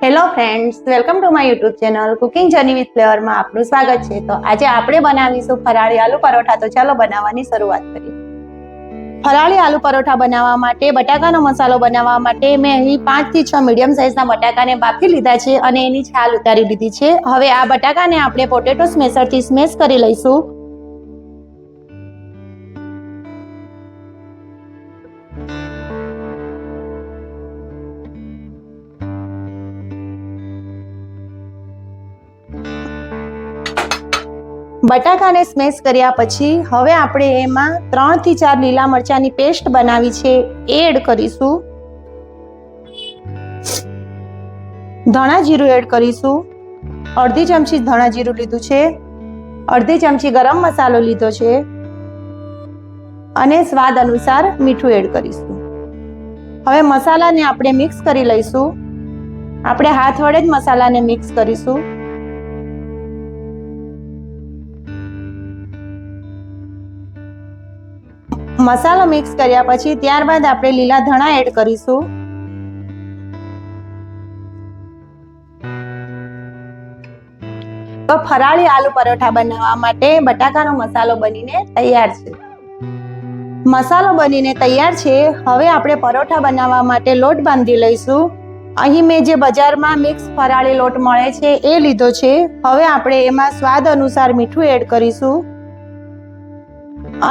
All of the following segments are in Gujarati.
Hello friends, welcome to my YouTube channel cooking journey with ફ્લેવરમાં આપનું સ્વાગત છે। તો આજે આપણે બનાવીશું ફરાળી આલુ પરોઠા। તો ચાલો બનાવવાની શરૂઆત કરીએ। ફરાળી આલુ પરોઠા બનાવવા માટે બટાકાનો મસાલો બનાવવા માટે મેં અહીં 5 થી 6 મીડિયમ સાઇઝના બટાકાને બાફી લીધા છે અને એની છાલ ઉતારી લીધી છે। હવે આ બટાકાને આપણે પોટેટો સ્મેશરથી સ્મેશ કરી લઈશું। બટાકાને સ્મેશ કર્યા પછી હવે આપણે એમાં 3 થી 4 લીલા મરચાની પેસ્ટ બનાવી છે એડ કરીશું। ધણા જીરું એડ કરીશું। અડધી ચમચી ધણા જીરું લીધું છે। અડધી ચમચી ગરમ મસાલો લીધો છે અને સ્વાદ અનુસાર મીઠું એડ કરીશું। હવે મસાલાને આપણે મિક્સ કરી લઈશું। આપણે હાથ વડે જ મસાલાને મિક્સ કરીશું। મસાલો મિક્સ કર્યા પછી ત્યારબાદ આપણે લીલા ધણા એડ કરીશું। તો ફરાળી આલુ પરોઠા બનાવવા માટે બટાકાનો મસાલો બનીને તૈયાર છે। મસાલો બનીને તૈયાર છે। હવે આપણે પરોઠા બનાવવા માટે લોટ બાંધી લઈશું। અહીં મેં જે બજારમાં મિક્સ ફરાળી લોટ મળે છે એ લીધો છે। હવે આપણે એમાં સ્વાદ અનુસાર મીઠું એડ કરીશું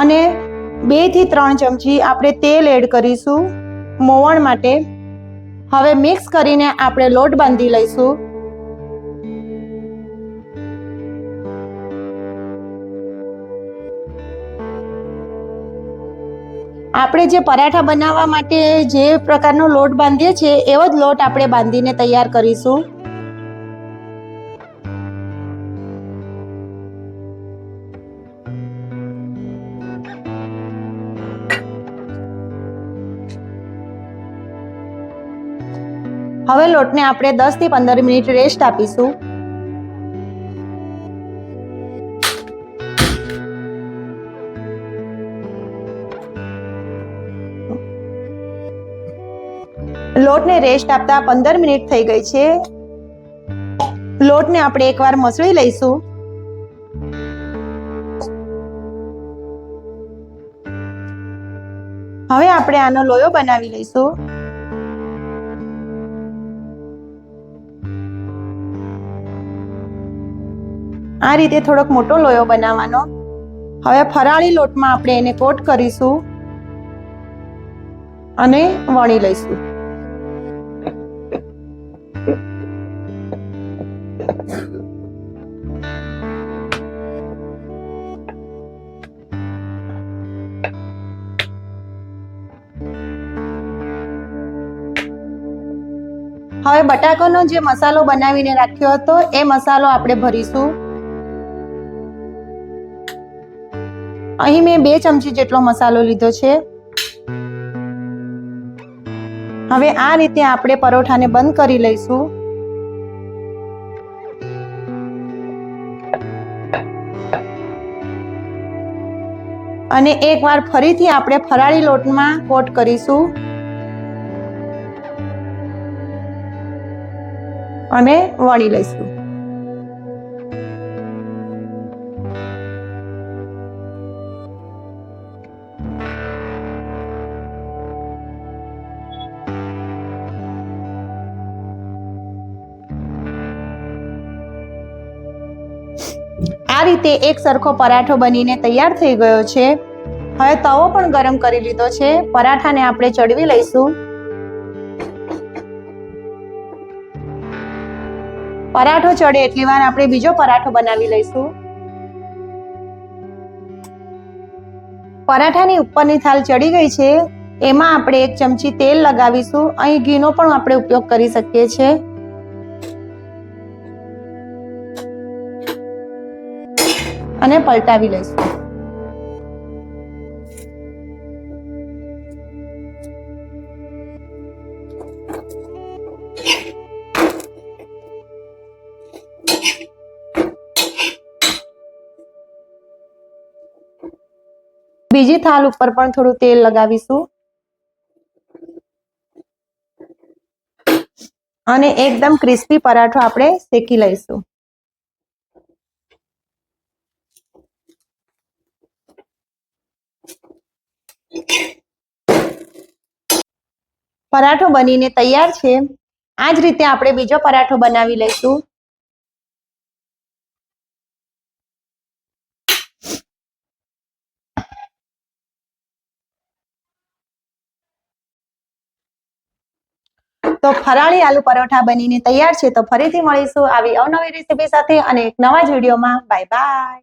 અને 2 થી 3 ચમચી આપણે તેલ એડ કરીશું મોવણ માટે। હવે મિક્સ કરીને આપણે લોટ બાંધી લઈશું। આપણે જે પરાઠા બનાવવા માટે જે પ્રકારનો લોટ બાંધીએ છીએ એવો જ લોટ આપણે બાંધીને તૈયાર કરીશું। હવે લોટને આપણે 10 થી 15 મિનિટ રેસ્ટ આપીશું। લોટને રેસ્ટ આપતા 15 મિનિટ થઈ ગઈ છે। લોટને આપણે એકવાર મસળી લઈશું। હવે આપણે આનો લોયો બનાવી લઈશું। આ રીતે થોડોક મોટો લોયો બનાવવાનો। હવે ફરાળી લોટમાં આપણે એને કોટ કરીશું અને વણી લઈશું। હવે બટાકાનો જે મસાલો બનાવીને રાખ્યો હતો એ મસાલો આપણે ભરીશું। અહીં મેં 2 ચમચી જેટલો મસાલો લીધો છે। હવે આ રીતે આપણે પરોઠાને બંધ કરી લઈશું। અને એકવાર ફરીથી આપણે ફરાળી લોટમાં કોટ કરીશું અને વણી લઈશું। આ રીતે એક સરખો પરાઠો બનીને તૈયાર થઈ ગયો છે। હવે તવો પણ ગરમ કરી લીધો છે। પરાઠાને આપણે ચડવી લઈશું। પરાઠો ચડે એટલી વાર આપણે બીજો પરાઠો બનાવી લઈશું। પરાઠાની ઉપરની થાળ ચડી ગઈ છે। એમાં આપણે 1 ચમચી તેલ લગાવીશું। અહીં ઘીનો પણ આપણે ઉપયોગ કરી શકીએ છીએ। અને પલટાવી લઈશું। બીજી થાળ ઉપર પણ થોડું તેલ લગાવીશું। અને એકદમ ક્રિસ્પી પરાઠો આપણે શેકી લઈશું. પરાઠો બનીને તૈયાર છે. આ જ રીતે આપણે બીજો પરાઠો બનાવી લઈશું. તો ફરાળી આલુ પરોઠા બનીને તૈયાર છે. તો ફરીથી મળીશું આવી અવનવી રેસીપી સાથે અને એક નવા જ વિડીયોમાં. Bye bye.